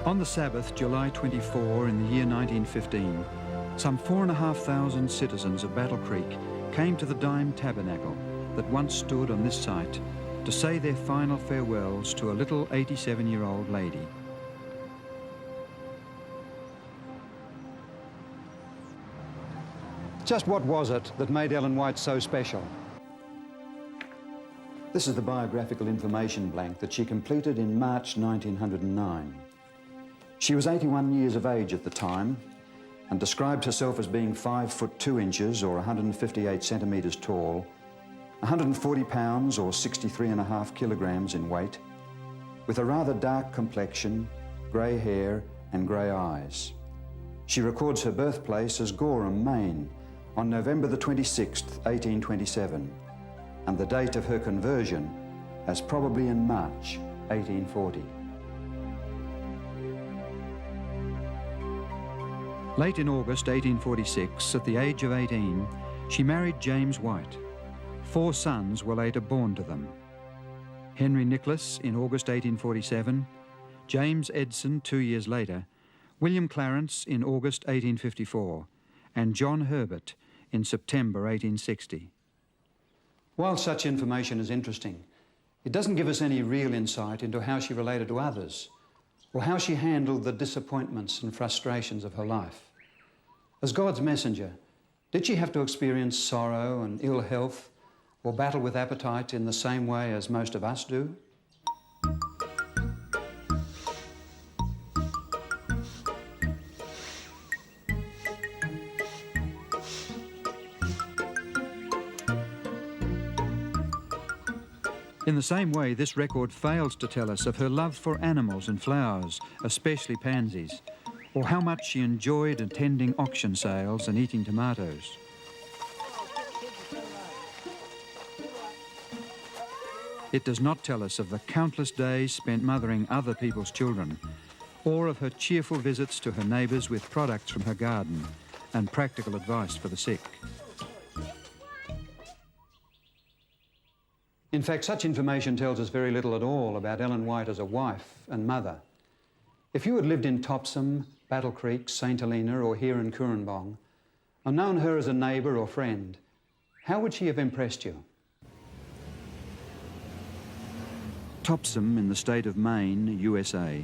On the Sabbath, July 24, in the year 1915, some 4,500 citizens of Battle Creek came to the Dime Tabernacle that once stood on this site to say their final farewells to a little 87-year-old lady. Just what was it that made Ellen White so special? This is the biographical information blank that she completed in March 1909. She was 81 years of age at the time and described herself as being 5 foot 2 inches or 158 centimetres tall, 140 pounds or 63.5 kilograms in weight, with a rather dark complexion, grey hair and grey eyes. She records her birthplace as Gorham, Maine, on November the 26th, 1827, and the date of her conversion as probably in March 1840. Late in August 1846, at the age of 18, she married James White. 4 sons were later born to them. Henry Nicholas in August 1847, James Edson 2 years later, William Clarence in August 1854, and John Herbert in September 1860. While such information is interesting, it doesn't give us any real insight into how she related to others, or how she handled the disappointments and frustrations of her life. As God's messenger, did she have to experience sorrow and ill health, or battle with appetite in the same way as most of us do? In the same way, this record fails to tell us of her love for animals and flowers, especially pansies, or how much she enjoyed attending auction sales and eating tomatoes. It does not tell us of the countless days spent mothering other people's children, or of her cheerful visits to her neighbours with products from her garden and practical advice for the sick. In fact, such information tells us very little at all about Ellen White as a wife and mother. If you had lived in Topsom, Battle Creek, St Helena or here in Cooranbong, and known her as a neighbour or friend, how would she have impressed you? Topsom in the state of Maine, USA,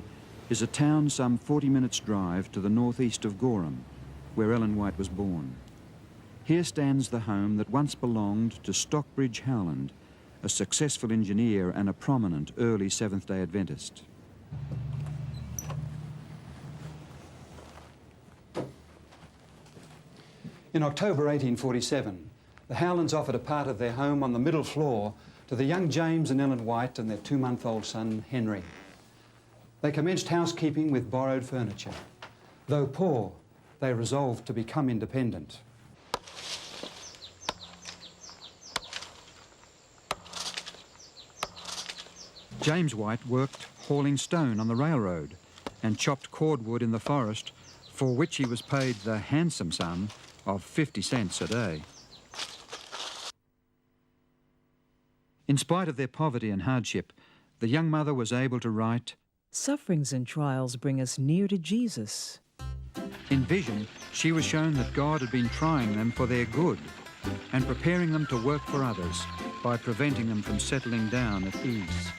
is a town some 40 minutes' drive to the northeast of Gorham, where Ellen White was born. Here stands the home that once belonged to Stockbridge Howland, a successful engineer and a prominent early Seventh-day Adventist. In October 1847, the Howlands offered a part of their home on the middle floor to the young James and Ellen White and their 2-month-old son, Henry. They commenced housekeeping with borrowed furniture. Though poor, they resolved to become independent. James White worked hauling stone on the railroad and chopped cordwood in the forest, for which he was paid the handsome sum of 50 cents a day. In spite of their poverty and hardship, the young mother was able to write, "Sufferings and trials bring us near to Jesus." In vision, she was shown that God had been trying them for their good and preparing them to work for others by preventing them from settling down at ease.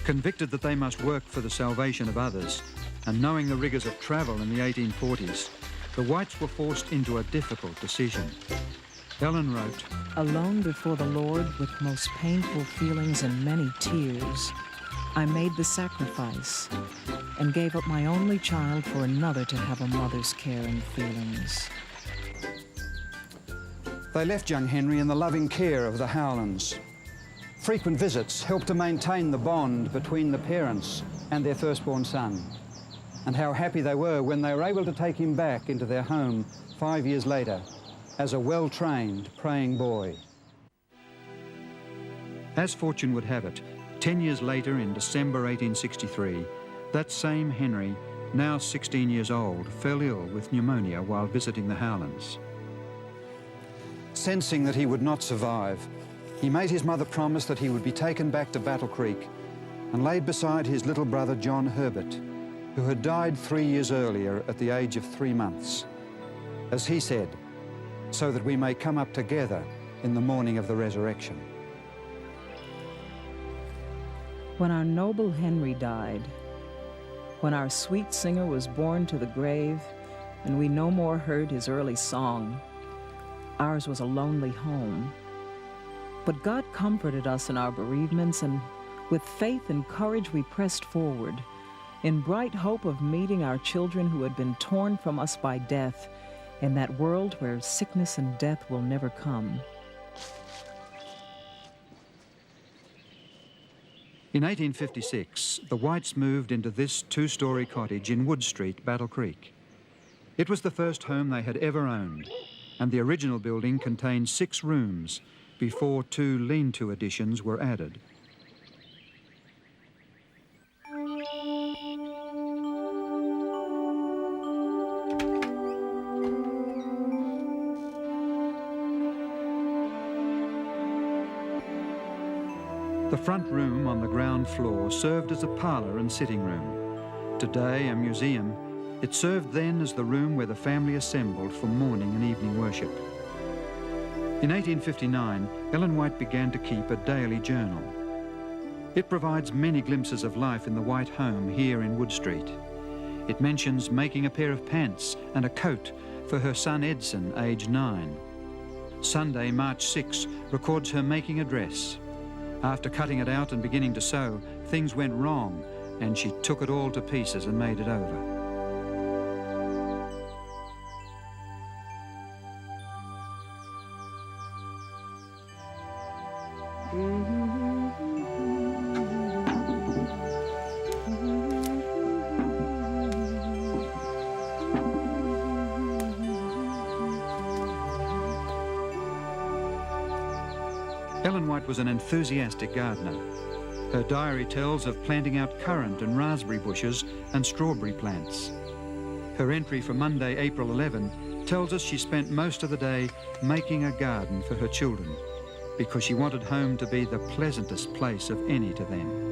Convicted that they must work for the salvation of others, and knowing the rigours of travel in the 1840s, the Whites were forced into a difficult decision. Ellen wrote, "Alone before the Lord with most painful feelings and many tears, I made the sacrifice and gave up my only child for another to have a mother's care and feelings." They left young Henry in the loving care of the Howlands. Frequent visits helped to maintain the bond between the parents and their firstborn son. And how happy they were when they were able to take him back into their home 5 years later as a well-trained praying boy. As fortune would have it, 10 years later in December 1863, that same Henry, now 16 years old, fell ill with pneumonia while visiting the Howlands. Sensing that he would not survive, he made his mother promise that he would be taken back to Battle Creek and laid beside his little brother John Herbert, who had died 3 years earlier at the age of 3 months. As he said, so that we may come up together in the morning of the resurrection. When our noble Henry died, when our sweet singer was borne to the grave, and we no more heard his early song, ours was a lonely home. But God comforted us in our bereavements, and with faith and courage we pressed forward, in bright hope of meeting our children who had been torn from us by death, in that world where sickness and death will never come. In 1856, the Whites moved into this 2-story cottage in Wood Street, Battle Creek. It was the first home they had ever owned, and the original building contained 6 rooms before 2 lean-to additions were added. The front room on the ground floor served as a parlour and sitting room. Today a museum, it served then as the room where the family assembled for morning and evening worship. In 1859, Ellen White began to keep a daily journal. It provides many glimpses of life in the White home here in Wood Street. It mentions making a pair of pants and a coat for her son Edson, aged 9. Sunday, March 6, records her making a dress. After cutting it out and beginning to sew, things went wrong, and she took it all to pieces and made it over. Ellen White was an enthusiastic gardener. Her diary tells of planting out currant and raspberry bushes and strawberry plants. Her entry for Monday, April 11, tells us she spent most of the day making a garden for her children because she wanted home to be the pleasantest place of any to them.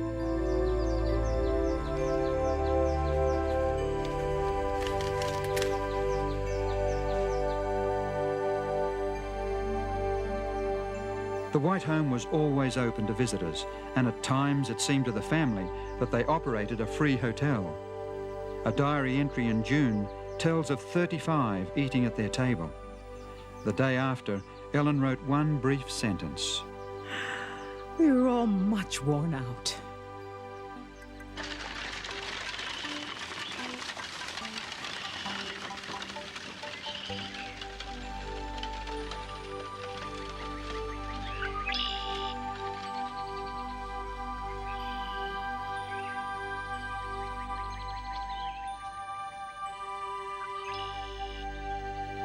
The White home was always open to visitors, and at times it seemed to the family that they operated a free hotel. A diary entry in June tells of 35 eating at their table. The day after, Ellen wrote one brief sentence. We were all much worn out.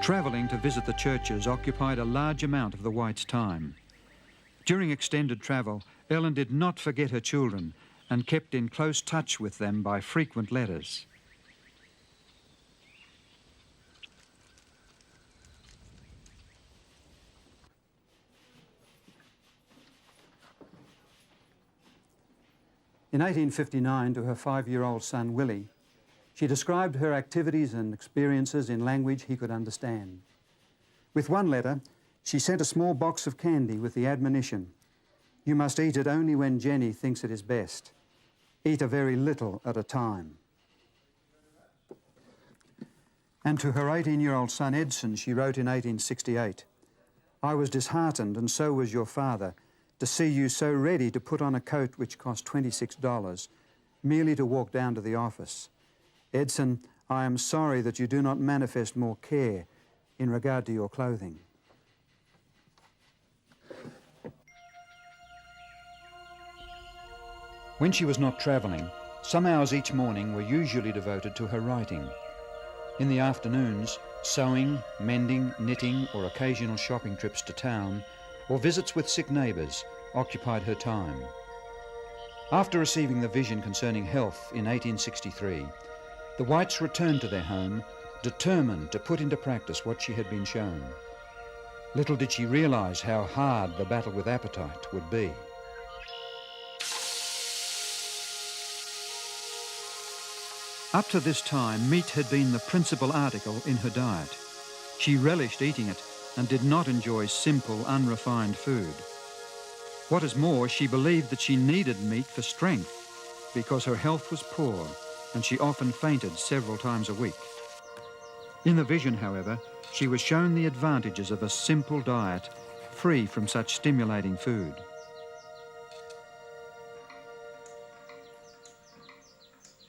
Travelling to visit the churches occupied a large amount of the Whites' time. During extended travel, Ellen did not forget her children and kept in close touch with them by frequent letters. In 1859, to her 5-year-old son, Willie, she described her activities and experiences in language he could understand. With one letter, she sent a small box of candy with the admonition, "You must eat it only when Jenny thinks it is best. Eat a very little at a time." And to her 18-year-old son Edson, she wrote in 1868, "I was disheartened, and so was your father, to see you so ready to put on a coat which cost $26, merely to walk down to the office. Edson, I am sorry that you do not manifest more care in regard to your clothing." When she was not travelling, some hours each morning were usually devoted to her writing. In the afternoons, sewing, mending, knitting, or occasional shopping trips to town, or visits with sick neighbours occupied her time. After receiving the vision concerning health in 1863, the Whites returned to their home, determined to put into practice what she had been shown. Little did she realise how hard the battle with appetite would be. Up to this time, meat had been the principal article in her diet. She relished eating it and did not enjoy simple, unrefined food. What is more, she believed that she needed meat for strength because her health was poor and she often fainted several times a week. In the vision, however, she was shown the advantages of a simple diet free from such stimulating food.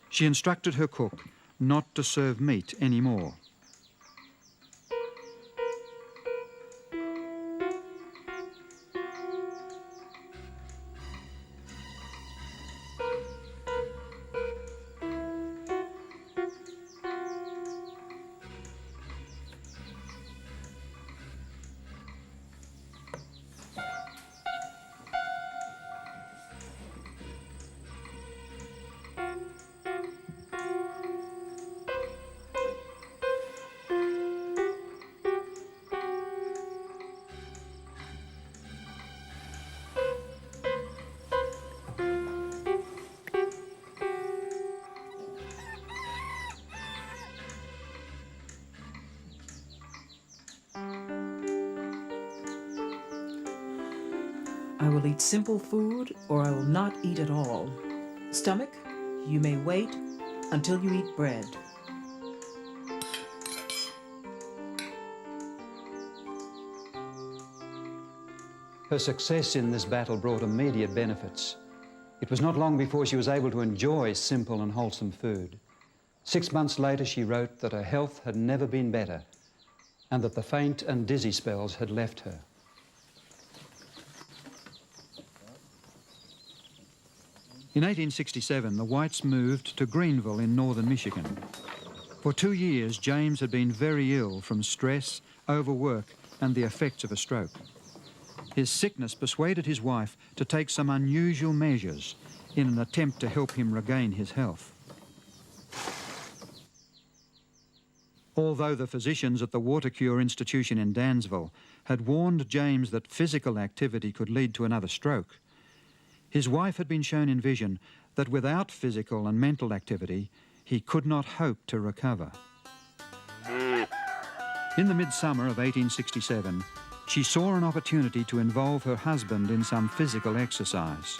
She instructed her cook not to serve meat anymore. I will eat simple food, or I will not eat at all. Stomach, you may wait until you eat bread. Her success in this battle brought immediate benefits. It was not long before she was able to enjoy simple and wholesome food. 6 months later, she wrote that her health had never been better and that the faint and dizzy spells had left her. In 1867, the Whites moved to Greenville in northern Michigan. For 2 years, James had been very ill from stress, overwork, and the effects of a stroke. His sickness persuaded his wife to take some unusual measures in an attempt to help him regain his health. Although the physicians at the Water Cure Institution in Dansville had warned James that physical activity could lead to another stroke, his wife had been shown in vision that without physical and mental activity, he could not hope to recover. In the midsummer of 1867, she saw an opportunity to involve her husband in some physical exercise.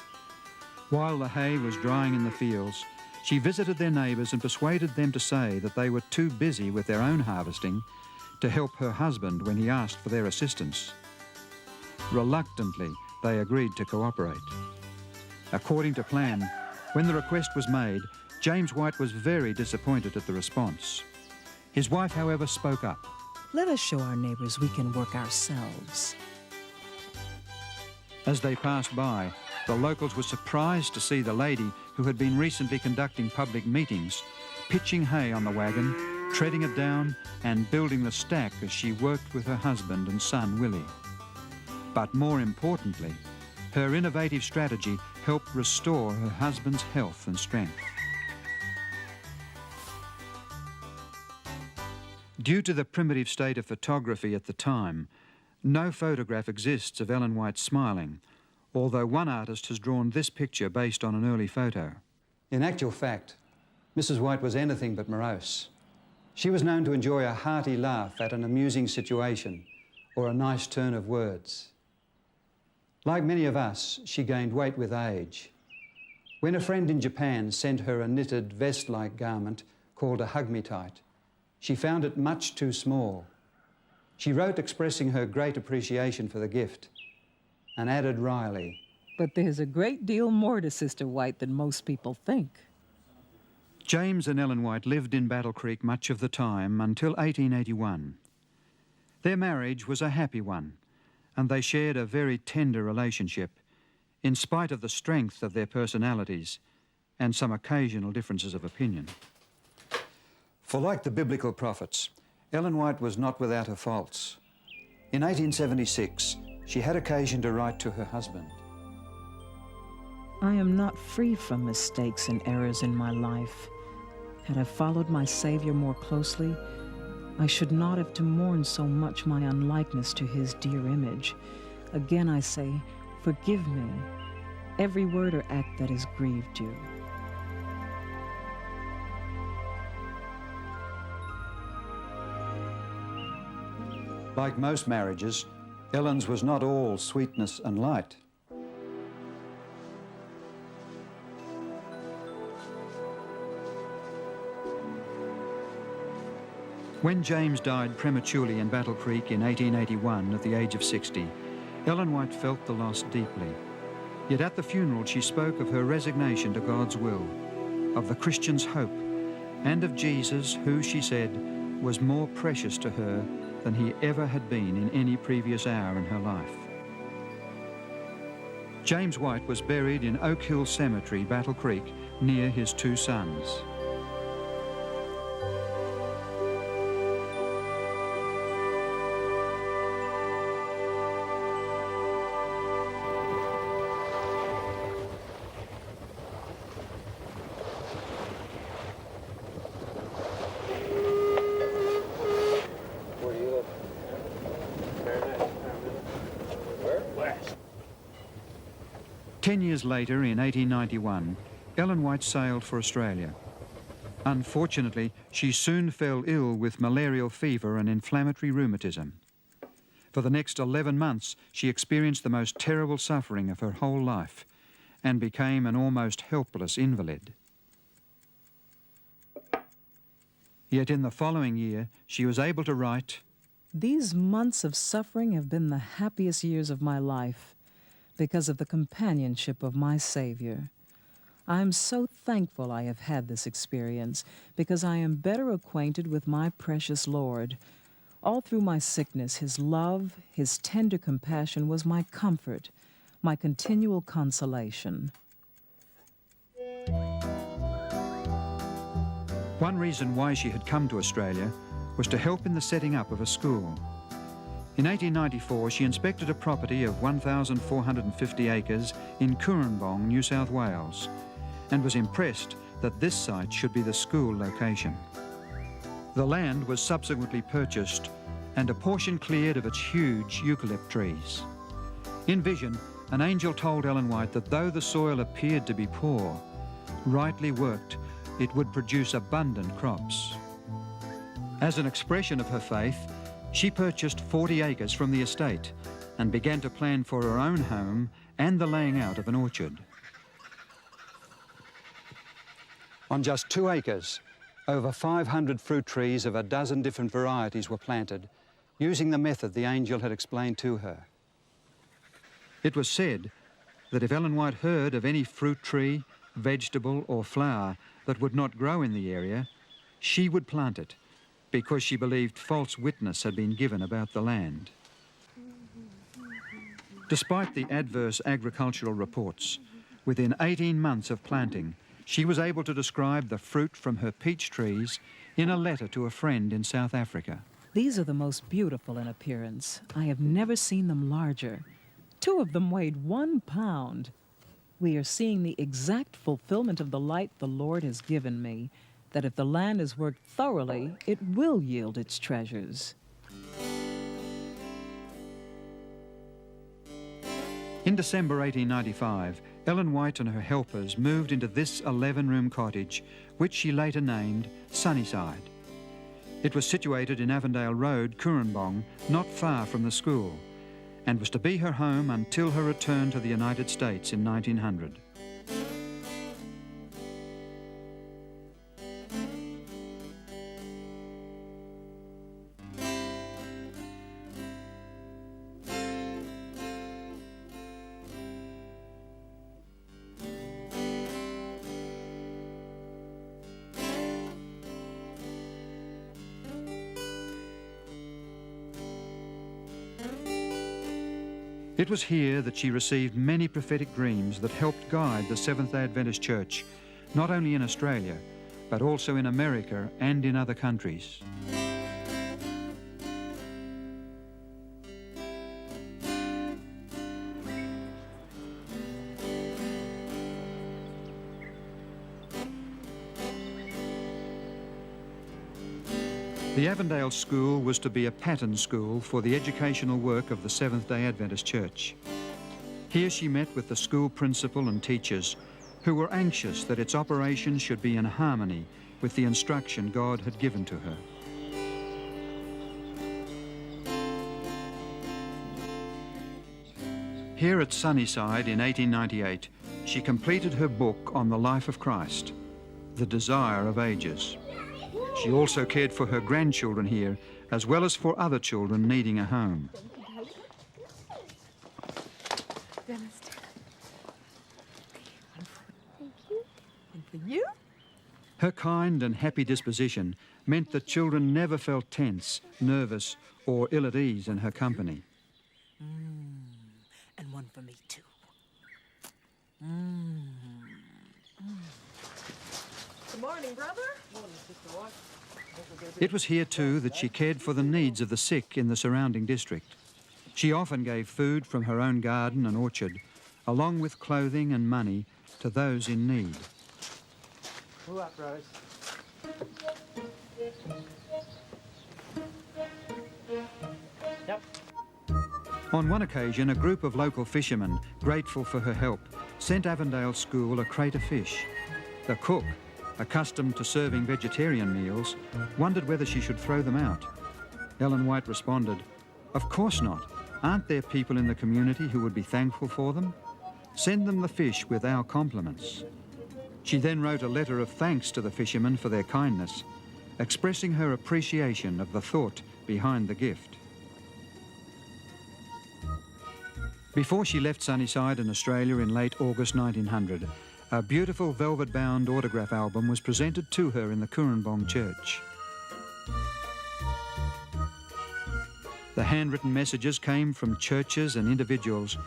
While the hay was drying in the fields, she visited their neighbours and persuaded them to say that they were too busy with their own harvesting to help her husband when he asked for their assistance. Reluctantly, they agreed to cooperate. According to plan, when the request was made, James White was very disappointed at the response. His wife, however, spoke up. Let us show our neighbors we can work ourselves. As they passed by, the locals were surprised to see the lady who had been recently conducting public meetings, pitching hay on the wagon, treading it down, and building the stack as she worked with her husband and son, Willie. But more importantly, her innovative strategy helped restore her husband's health and strength. Due to the primitive state of photography at the time, no photograph exists of Ellen White smiling, although one artist has drawn this picture based on an early photo. In actual fact, Mrs. White was anything but morose. She was known to enjoy a hearty laugh at an amusing situation or a nice turn of words. Like many of us, she gained weight with age. When a friend in Japan sent her a knitted vest-like garment called a hug-me-tight, she found it much too small. She wrote expressing her great appreciation for the gift and added wryly, But there's a great deal more to Sister White than most people think. James and Ellen White lived in Battle Creek much of the time until 1881. Their marriage was a happy one, and they shared a very tender relationship, in spite of the strength of their personalities and some occasional differences of opinion. For like the biblical prophets, Ellen White was not without her faults. In 1876, she had occasion to write to her husband. I am not free from mistakes and errors in my life. Had I followed my Savior more closely, I should not have to mourn so much my unlikeness to his dear image. Again I say, forgive me, every word or act that has grieved you. Like most marriages, Ellan's was not all sweetness and light. When James died prematurely in Battle Creek in 1881 at the age of 60, Allan White felt the loss deeply. Yet at the funeral she spoke of her resignation to God's will, of the Christian's hope, and of Jesus who, she said, was more precious to her than he ever had been in any previous hour in her life. James White was buried in Oak Hill Cemetery, Battle Creek, near his two sons. Where do you live? Paradise. Where? West. 10 years later, in 1891, Allan White sailed for Australia. Unfortunately, she soon fell ill with malarial fever and inflammatory rheumatism. For the next 11 months, she experienced the most terrible suffering of her whole life and became an almost helpless invalid. Yet in the following year, she was able to write, These months of suffering have been the happiest years of my life because of the companionship of my Savior. I am so thankful I have had this experience because I am better acquainted with my precious Lord. All through my sickness, His love, His tender compassion was my comfort, my continual consolation. One reason why she had come to Australia was to help in the setting up of a school. In 1894, she inspected a property of 1,450 acres in Coorambong, New South Wales, and was impressed that this site should be the school location. The land was subsequently purchased and a portion cleared of its huge eucalypt trees. In vision, an angel told Allan White that though the soil appeared to be poor, rightly worked, it would produce abundant crops. As an expression of her faith, she purchased 40 acres from the estate and began to plan for her own home and the laying out of an orchard. On just 2 acres, over 500 fruit trees of a dozen different varieties were planted, using the method the angel had explained to her. It was said that if Allan White heard of any fruit tree, vegetable or flower that would not grow in the area, she would plant it, because she believed false witness had been given about the land. Despite the adverse agricultural reports, within 18 months of planting, she was able to describe the fruit from her peach trees in a letter to a friend in South Africa. These are the most beautiful in appearance. I have never seen them larger. 2 of them weighed 1 pound. We are seeing the exact fulfillment of the light the Lord has given me, that if the land is worked thoroughly, it will yield its treasures. In December 1895, Allan White and her helpers moved into this 11-room cottage, which she later named Sunnyside. It was situated in Avondale Road, Coorambong, not far from the school, and was to be her home until her return to the United States in 1900. It was here that she received many prophetic dreams that helped guide the Seventh-day Adventist Church, not only in Australia, but also in America and in other countries. The Avondale School was to be a pattern school for the educational work of the Seventh-day Adventist Church. Here she met with the school principal and teachers who were anxious that its operation should be in harmony with the instruction God had given to her. Here at Sunnyside in 1898, she completed her book on the life of Christ, The Desire of Ages. She also cared for her grandchildren here, as well as for other children needing a home. Thank you. And for you? Her kind and happy disposition meant that children never felt tense, nervous, or ill at ease in her company. And one for me, too. Good morning, brother. Morning, Sister White. It was here too that she cared for the needs of the sick in the surrounding district. She often gave food from her own garden and orchard, along with clothing and money to those in need. Pull up, Rose. Yep. On one occasion, a group of local fishermen, grateful for her help, sent Avondale School a crate of fish. The cook, accustomed to serving vegetarian meals, wondered whether she should throw them out. Ellen White responded, "Of course not. Aren't there people in the community who would be thankful for them? Send them the fish with our compliments." She then wrote a letter of thanks to the fishermen for their kindness, expressing her appreciation of the thought behind the gift. Before she left Sunnyside in Australia in late August 1900, a beautiful velvet-bound autograph album was presented to her in the Kurrambong Church. The handwritten messages came from churches and individuals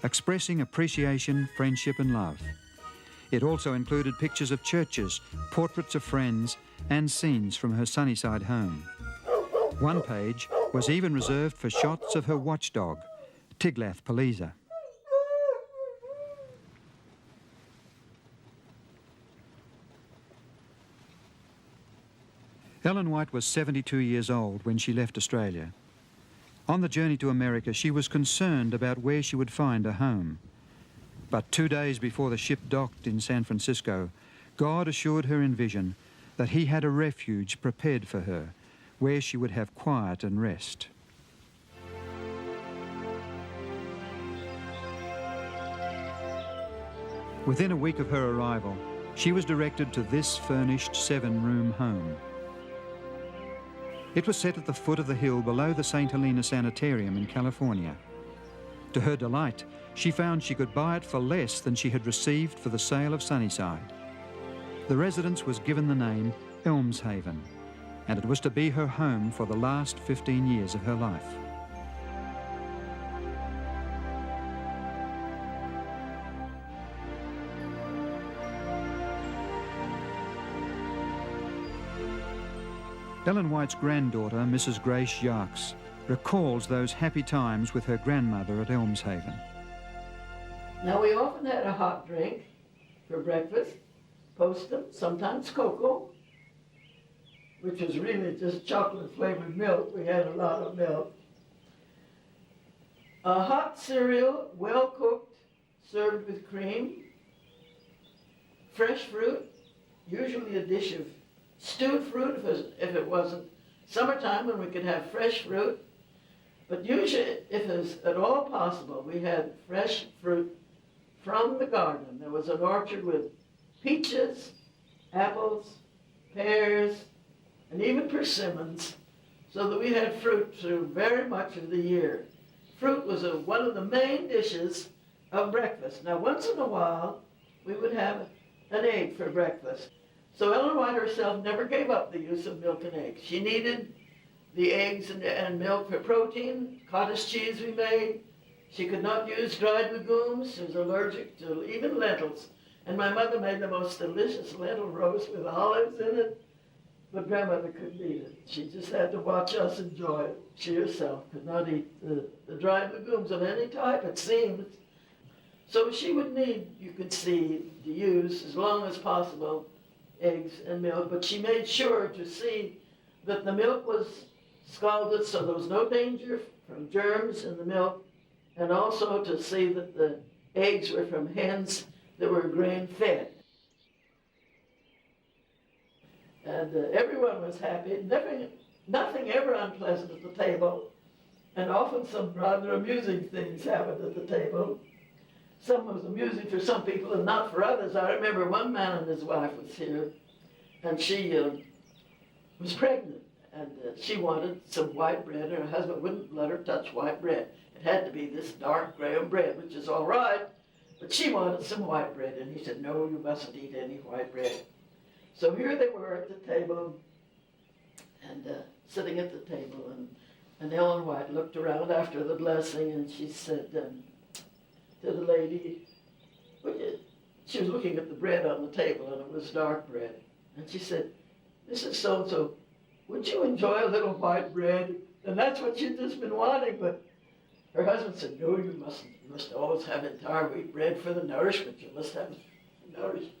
expressing appreciation, friendship and love. It also included pictures of churches, portraits of friends and scenes from her Sunnyside home. One page was even reserved for shots of her watchdog, Tiglath Pileser. Ellen White was 72 years old when she left Australia. On the journey to America, she was concerned about where she would find a home. But 2 days before the ship docked in San Francisco, God assured her in vision that he had a refuge prepared for her, where she would have quiet and rest. Within a week of her arrival, she was directed to this furnished 7-room home. It was set at the foot of the hill below the St. Helena Sanitarium in California. To her delight, she found she could buy it for less than she had received for the sale of Sunnyside. The residence was given the name Elmshaven, and it was to be her home for the last 15 years of her life. Ellen White's granddaughter, Mrs. Grace Yarks, recalls those happy times with her grandmother at Elmshaven. Now, we often had a hot drink for breakfast, postum, sometimes cocoa, which was really just chocolate-flavored milk. We had a lot of milk. A hot cereal, well-cooked, served with cream. Fresh fruit, usually a dish of stewed fruit if it wasn't summertime when we could have fresh fruit. But usually, if it was at all possible, we had fresh fruit from the garden. There was an orchard with peaches, apples, pears, and even persimmons, so that we had fruit through very much of the year. Fruit was one of the main dishes of breakfast. Now, once in a while, we would have an egg for breakfast. So Ellen White herself never gave up the use of milk and eggs. She needed the eggs and milk for protein, cottage cheese we made. She could not use dried legumes. She was allergic to even lentils. And my mother made the most delicious lentil roast with olives in it. But grandmother couldn't eat it. She just had to watch us enjoy it. She herself could not eat the dried legumes of any type, it seemed. So she would need, you could see, to use as long as possible eggs and milk, but she made sure to see that the milk was scalded so there was no danger from germs in the milk, and also to see that the eggs were from hens that were grain-fed. And everyone was happy, nothing ever unpleasant at the table. And often some rather amusing things happened at the table. Some was amusing for some people and not for others. I remember one man and his wife was here, and she was pregnant, and she wanted some white bread, and her husband wouldn't let her touch white bread. It had to be this dark graham bread, which is all right, but she wanted some white bread, and he said, no, you mustn't eat any white bread. So here they were at the table, and sitting at the table, and Ellen White looked around after the blessing, and she said to the lady, she was looking at the bread on the table, and it was dark bread, and she said, Mrs. So-and-so, would you enjoy a little white bread? And that's what she'd just been wanting, but her husband said, no, you mustn't. You must always have entire wheat bread for the nourishment. You must have nourishment.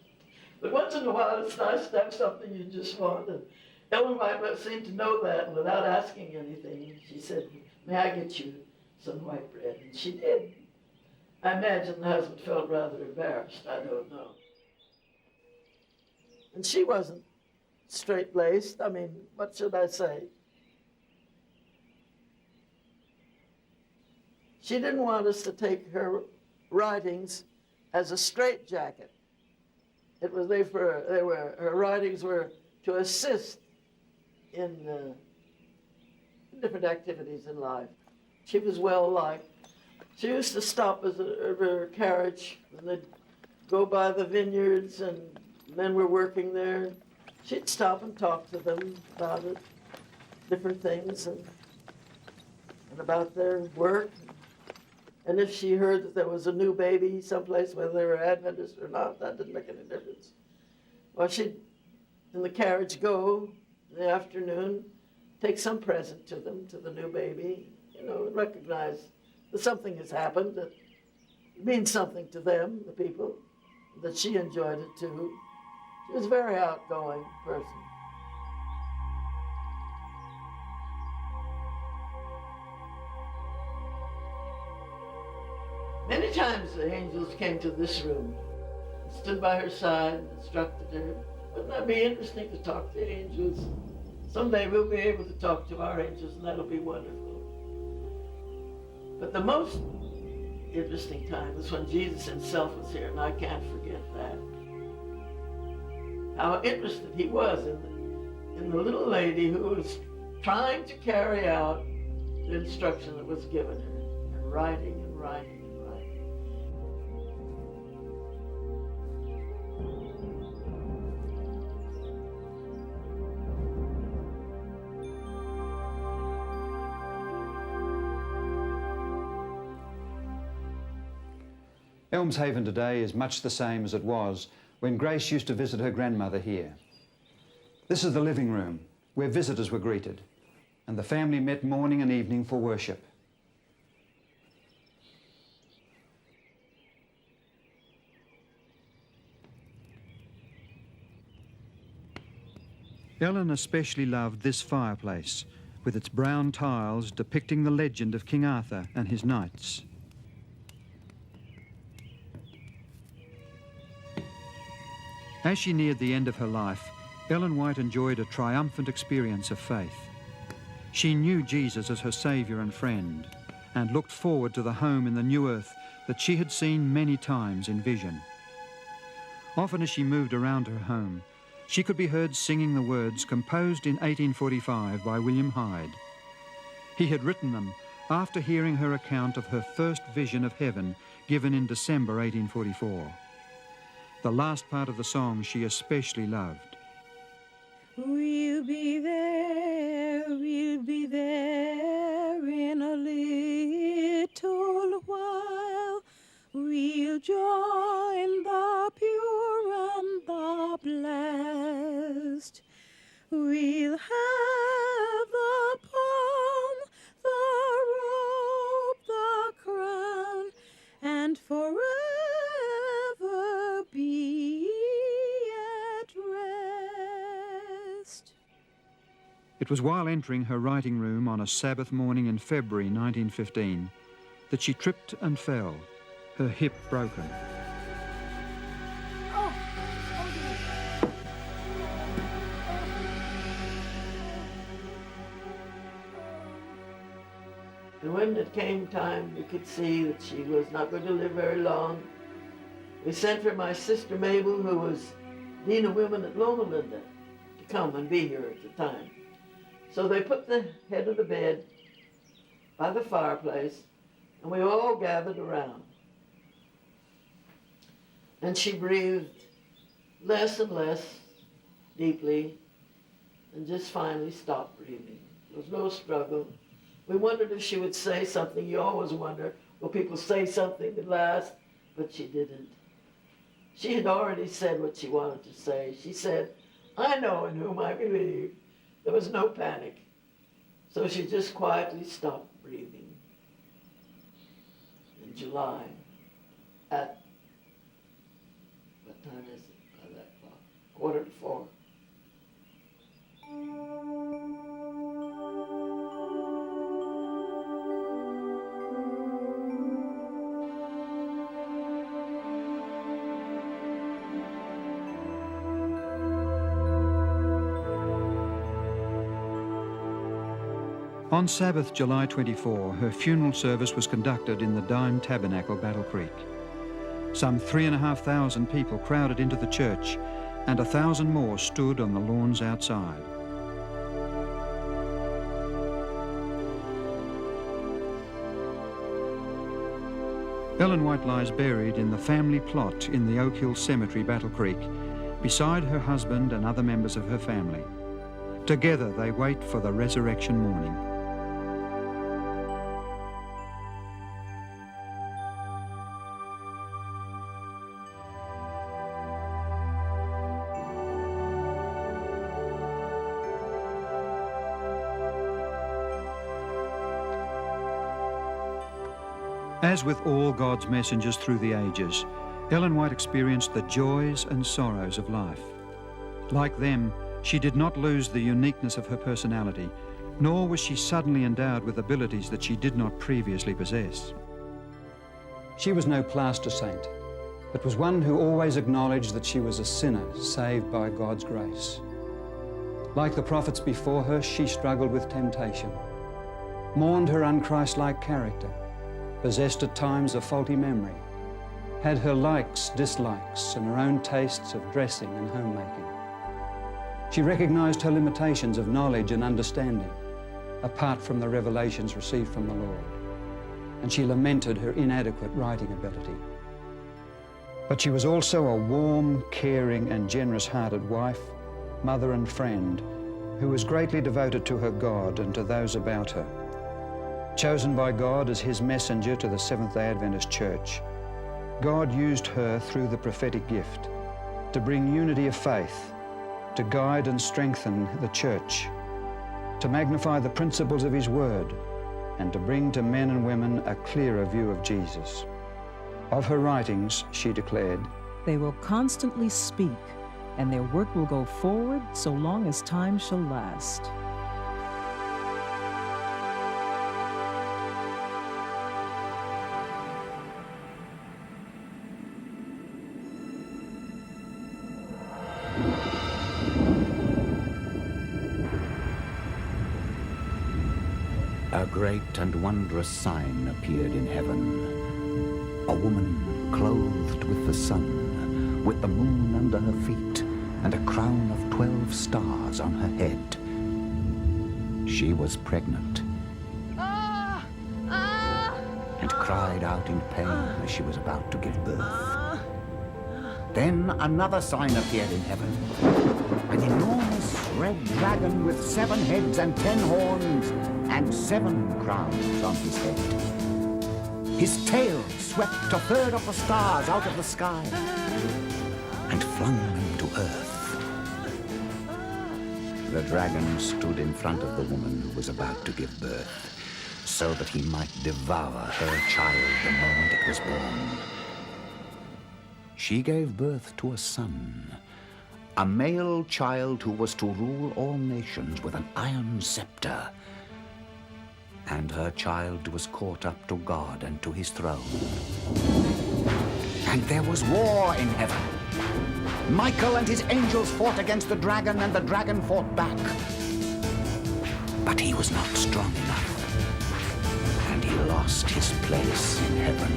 But once in a while, it's nice to have something you just want. And Ellen White seemed to know that, and without asking anything, she said, may I get you some white bread? And she did. I imagine the husband felt rather embarrassed. I don't know. And she wasn't straight-laced. I mean, what should I say? She didn't want us to take her writings as a straitjacket. Her writings were to assist in different activities in life. She was well liked. She used to stop at her carriage when they'd go by the vineyards and men were working there. She'd stop and talk to them about it, different things and about their work. And if she heard that there was a new baby someplace, whether they were Adventist or not, that didn't make any difference. Well, she'd, in the carriage, go in the afternoon, take some present to them, to the new baby, recognize that something has happened, that means something to them, the people, that she enjoyed it too. She was a very outgoing person. Many times the angels came to this room, stood by her side, and instructed her. Wouldn't that be interesting to talk to angels? Someday we'll be able to talk to our angels, and that'll be wonderful. But the most interesting time was when Jesus himself was here, and I can't forget that. How interested he was in the little lady who was trying to carry out the instruction that was given her, and writing and writing. Elmshaven today is much the same as it was when Grace used to visit her grandmother here. This is the living room where visitors were greeted, and the family met morning and evening for worship. Ellen especially loved this fireplace, with its brown tiles depicting the legend of King Arthur and his knights. As she neared the end of her life, Ellen White enjoyed a triumphant experience of faith. She knew Jesus as her Saviour and friend, and looked forward to the home in the new earth that she had seen many times in vision. Often as she moved around her home, she could be heard singing the words composed in 1845 by William Hyde. He had written them after hearing her account of her first vision of heaven given in December 1844. The last part of the song she especially loved. We'll be there in a little while. We'll join the pure and the blessed. We'll have the palm, the robe, the crown, and forever be at rest. It was while entering her writing room on a Sabbath morning in February 1915 that she tripped and fell, her hip broken. And when it came time, we could see that she was not going to live very long. We sent for my sister Mabel, who was Dean of Women at Loma Linda, to come and be here at the time. So they put the head of the bed by the fireplace, and we all gathered around. And she breathed less and less deeply, and just finally stopped breathing. There was no struggle. We wondered if she would say something. You always wonder, will people say something at last? But she didn't. She had already said what she wanted to say. She said, "I know in whom I believe." There was no panic. So she just quietly stopped breathing. In July, at, what time is it by that clock? 3:45. On Sabbath, July 24, her funeral service was conducted in the Dime Tabernacle, Battle Creek. Some 3,500 people crowded into the church, and 1,000 more stood on the lawns outside. Ellen White lies buried in the family plot in the Oak Hill Cemetery, Battle Creek, beside her husband and other members of her family. Together they wait for the resurrection morning. As with all God's messengers through the ages, Ellen White experienced the joys and sorrows of life. Like them, she did not lose the uniqueness of her personality, nor was she suddenly endowed with abilities that she did not previously possess. She was no plaster saint, but was one who always acknowledged that she was a sinner saved by God's grace. Like the prophets before her, she struggled with temptation, mourned her unchristlike character, possessed at times a faulty memory, had her likes, dislikes, and her own tastes of dressing and homemaking. She recognized her limitations of knowledge and understanding, apart from the revelations received from the Lord, and she lamented her inadequate writing ability. But she was also a warm, caring, and generous-hearted wife, mother, and friend who was greatly devoted to her God and to those about her. Chosen by God as his messenger to the Seventh-day Adventist Church, God used her through the prophetic gift to bring unity of faith, to guide and strengthen the church, to magnify the principles of his word, and to bring to men and women a clearer view of Jesus. Of her writings, she declared, They will constantly speak, and their work will go forward so long as time shall last. A great and wondrous sign appeared in heaven. A woman clothed with the sun, with the moon under her feet, and a crown of 12 stars on her head. She was pregnant and cried out in pain as she was about to give birth. Then another sign appeared in heaven. An enormous red dragon with 7 heads and 10 horns and 7 crowns on his head. His tail swept a third of the stars out of the sky and flung them to earth. The dragon stood in front of the woman who was about to give birth, so that he might devour her child the moment it was born. She gave birth to a son, a male child who was to rule all nations with an iron scepter. And her child was caught up to God and to his throne. And there was war in heaven. Michael and his angels fought against the dragon, and the dragon fought back. But he was not strong enough. lost his place in heaven.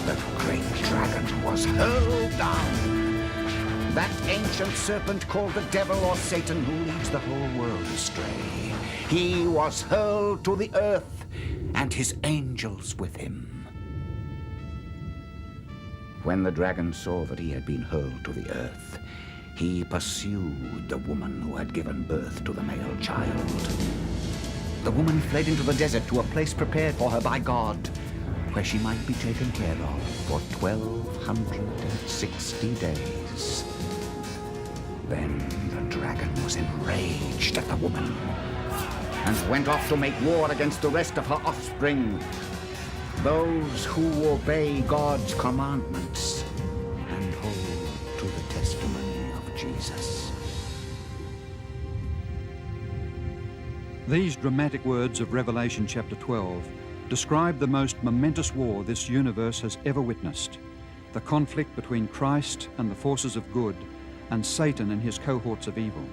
The great dragon was hurled down. That ancient serpent called the devil or Satan, who leads the whole world astray. He was hurled to the earth, and his angels with him. When the dragon saw that he had been hurled to the earth, he pursued the woman who had given birth to the male child. The woman fled into the desert to a place prepared for her by God, where she might be taken care of for 1,260 days. Then the dragon was enraged at the woman and went off to make war against the rest of her offspring, those who obey God's commandments and hold to the testimony of Jesus. These dramatic words of Revelation chapter 12 describe the most momentous war this universe has ever witnessed, the conflict between Christ and the forces of good and Satan and his cohorts of evil.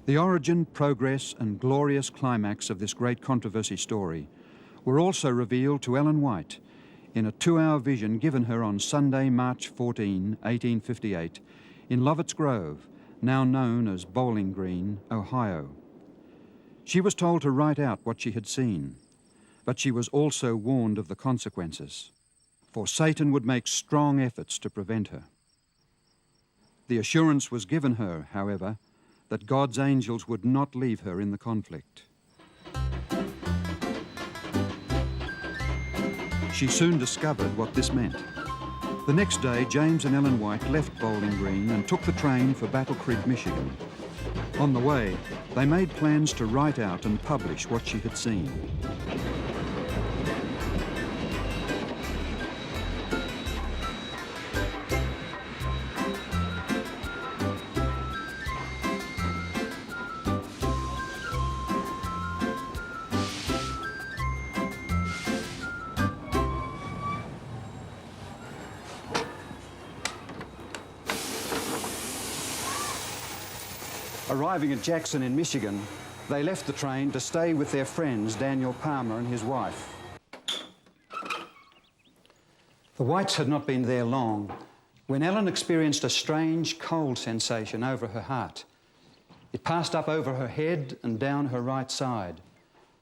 The origin, progress, and glorious climax of this great controversy story were also revealed to Ellen White in a 2-hour vision given her on Sunday, March 14, 1858, in Lovett's Grove, now known as Bowling Green, Ohio. She was told to write out what she had seen, but she was also warned of the consequences, for Satan would make strong efforts to prevent her. The assurance was given her, however, that God's angels would not leave her in the conflict. She soon discovered what this meant. The next day, James and Ellen White left Bowling Green and took the train for Battle Creek, Michigan. On the way, they made plans to write out and publish what she had seen. Arriving at Jackson in Michigan, they left the train to stay with their friends, Daniel Palmer and his wife. The Whites had not been there long when Ellen experienced a strange cold sensation over her heart. It passed up over her head and down her right side.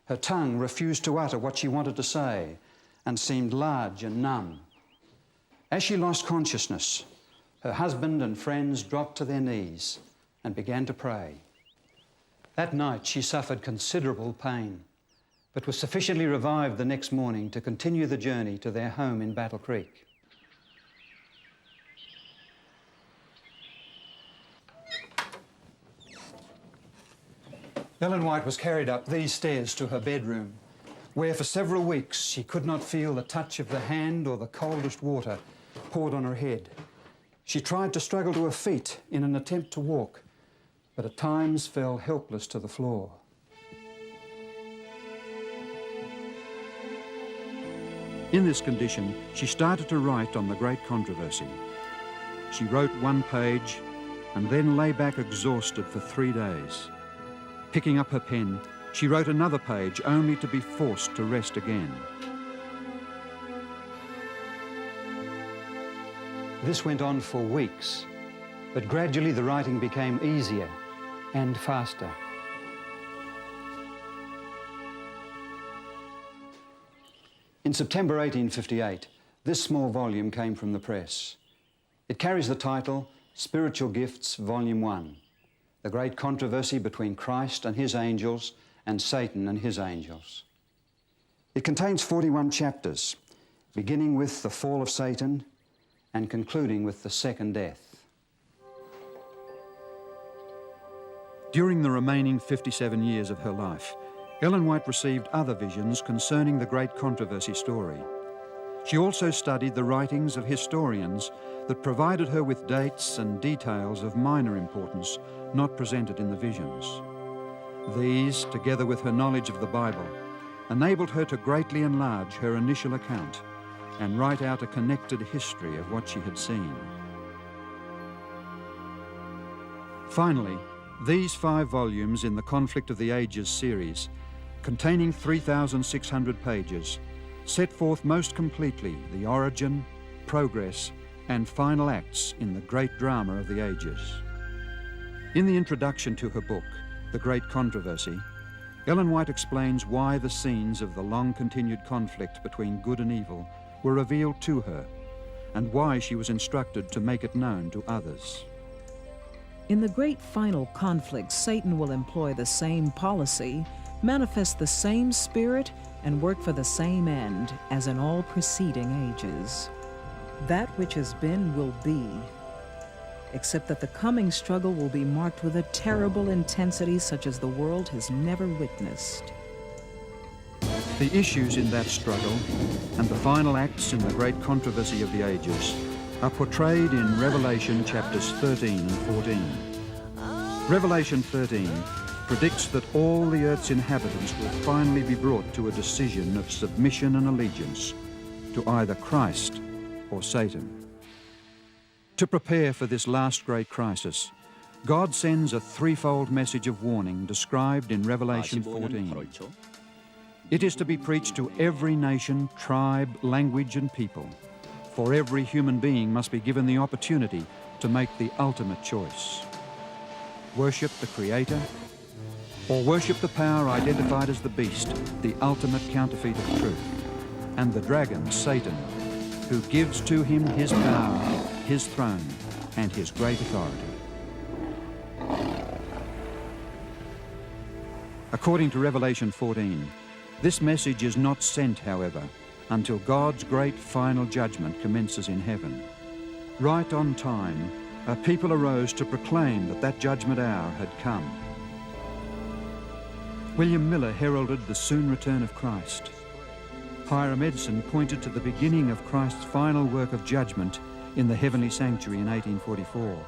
Her tongue refused to utter what she wanted to say and seemed large and numb. As she lost consciousness, her husband and friends dropped to their knees and began to pray. That night she suffered considerable pain, but was sufficiently revived the next morning to continue the journey to their home in Battle Creek. Ellen White was carried up these stairs to her bedroom, where for several weeks she could not feel the touch of the hand or the coldest water poured on her head. She tried to struggle to her feet in an attempt to walk, but at times fell helpless to the floor. In this condition, she started to write on the great controversy. She wrote one page and then lay back exhausted for 3 days. Picking up her pen, she wrote another page only to be forced to rest again. This went on for weeks, but gradually the writing became easier and faster. In September 1858, this small volume came from the press. It carries the title, Spiritual Gifts, Volume 1, The Great Controversy Between Christ and His Angels and Satan and His Angels. It contains 41 chapters, beginning with the fall of Satan and concluding with the second death. During the remaining 57 years of her life, Ellen White received other visions concerning the great controversy story. She also studied the writings of historians that provided her with dates and details of minor importance not presented in the visions. These, together with her knowledge of the Bible, enabled her to greatly enlarge her initial account and write out a connected history of what she had seen. Finally, these 5 volumes in the Conflict of the Ages series containing 3,600 pages, set forth most completely the origin, progress, and final acts in the great drama of the ages. In the introduction to her book, The Great Controversy, Ellen White explains why the scenes of the long-continued conflict between good and evil were revealed to her, and why she was instructed to make it known to others. In the great final conflict, Satan will employ the same policy, manifest the same spirit, and work for the same end as in all preceding ages. That which has been will be, except that the coming struggle will be marked with a terrible intensity such as the world has never witnessed. The issues in that struggle and the final acts in the great controversy of the ages are portrayed in Revelation chapters 13 and 14. Revelation 13 predicts that all the earth's inhabitants will finally be brought to a decision of submission and allegiance to either Christ or Satan. To prepare for this last great crisis, God sends a threefold message of warning described in Revelation 14. It is to be preached to every nation, tribe, language, and people, for every human being must be given the opportunity to make the ultimate choice. Worship the Creator, or worship the power identified as the beast, the ultimate counterfeit of truth, and the dragon, Satan, who gives to him his power, his throne, and his great authority. According to Revelation 14, this message is not sent, however, until God's great final judgment commences in heaven. Right on time, a people arose to proclaim that that judgment hour had come. William Miller heralded the soon return of Christ. Hiram Edson pointed to the beginning of Christ's final work of judgment in the heavenly sanctuary in 1844.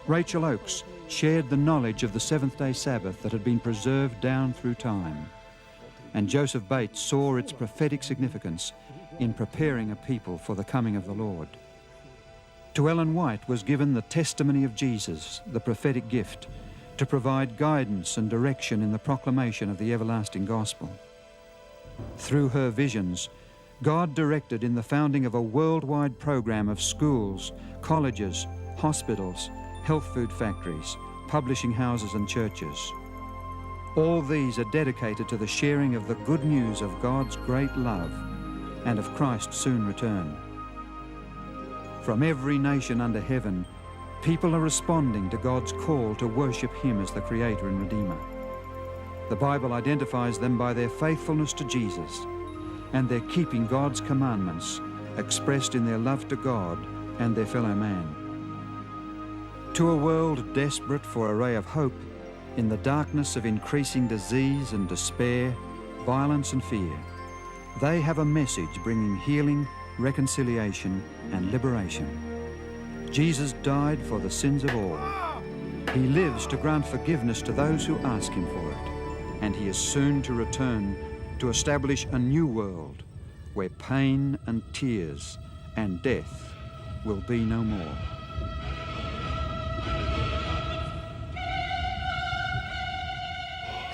Rachel Oakes shared the knowledge of the seventh-day Sabbath that had been preserved down through time. And Joseph Bates saw its prophetic significance in preparing a people for the coming of the Lord. To Ellen White was given the testimony of Jesus, the prophetic gift, to provide guidance and direction in the proclamation of the everlasting gospel. Through her visions, God directed in the founding of a worldwide program of schools, colleges, hospitals, health food factories, publishing houses and churches. All these are dedicated to the sharing of the good news of God's great love and of Christ's soon return. From every nation under heaven, people are responding to God's call to worship Him as the Creator and Redeemer. The Bible identifies them by their faithfulness to Jesus and their keeping God's commandments, expressed in their love to God and their fellow man. To a world desperate for a ray of hope, in the darkness of increasing disease and despair, violence and fear, they have a message bringing healing, reconciliation, and liberation. Jesus died for the sins of all. He lives to grant forgiveness to those who ask Him for it, and He is soon to return to establish a new world where pain and tears and death will be no more.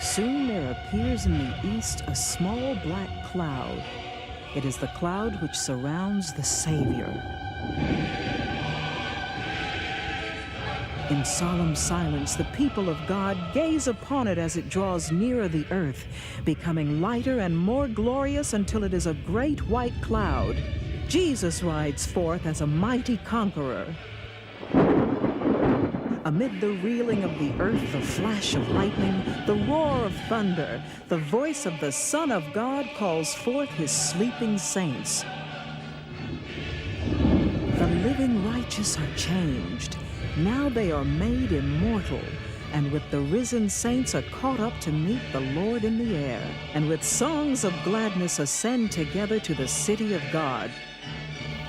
Soon there appears in the east a small black cloud. It is the cloud which surrounds the Savior. In solemn silence, the people of God gaze upon it as it draws nearer the earth, becoming lighter and more glorious until it is a great white cloud. Jesus rides forth as a mighty conqueror. Amid the reeling of the earth, the flash of lightning, the roar of thunder, the voice of the Son of God calls forth His sleeping saints. The living righteous are changed. Now they are made immortal, and with the risen saints are caught up to meet the Lord in the air, and with songs of gladness ascend together to the city of God.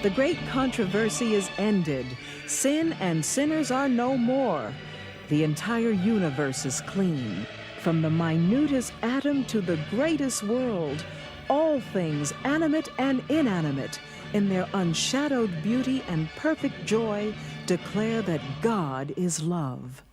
The great controversy is ended. Sin and sinners are no more. The entire universe is clean. From the minutest atom to the greatest world, all things, animate and inanimate, in their unshadowed beauty and perfect joy, declare that God is love.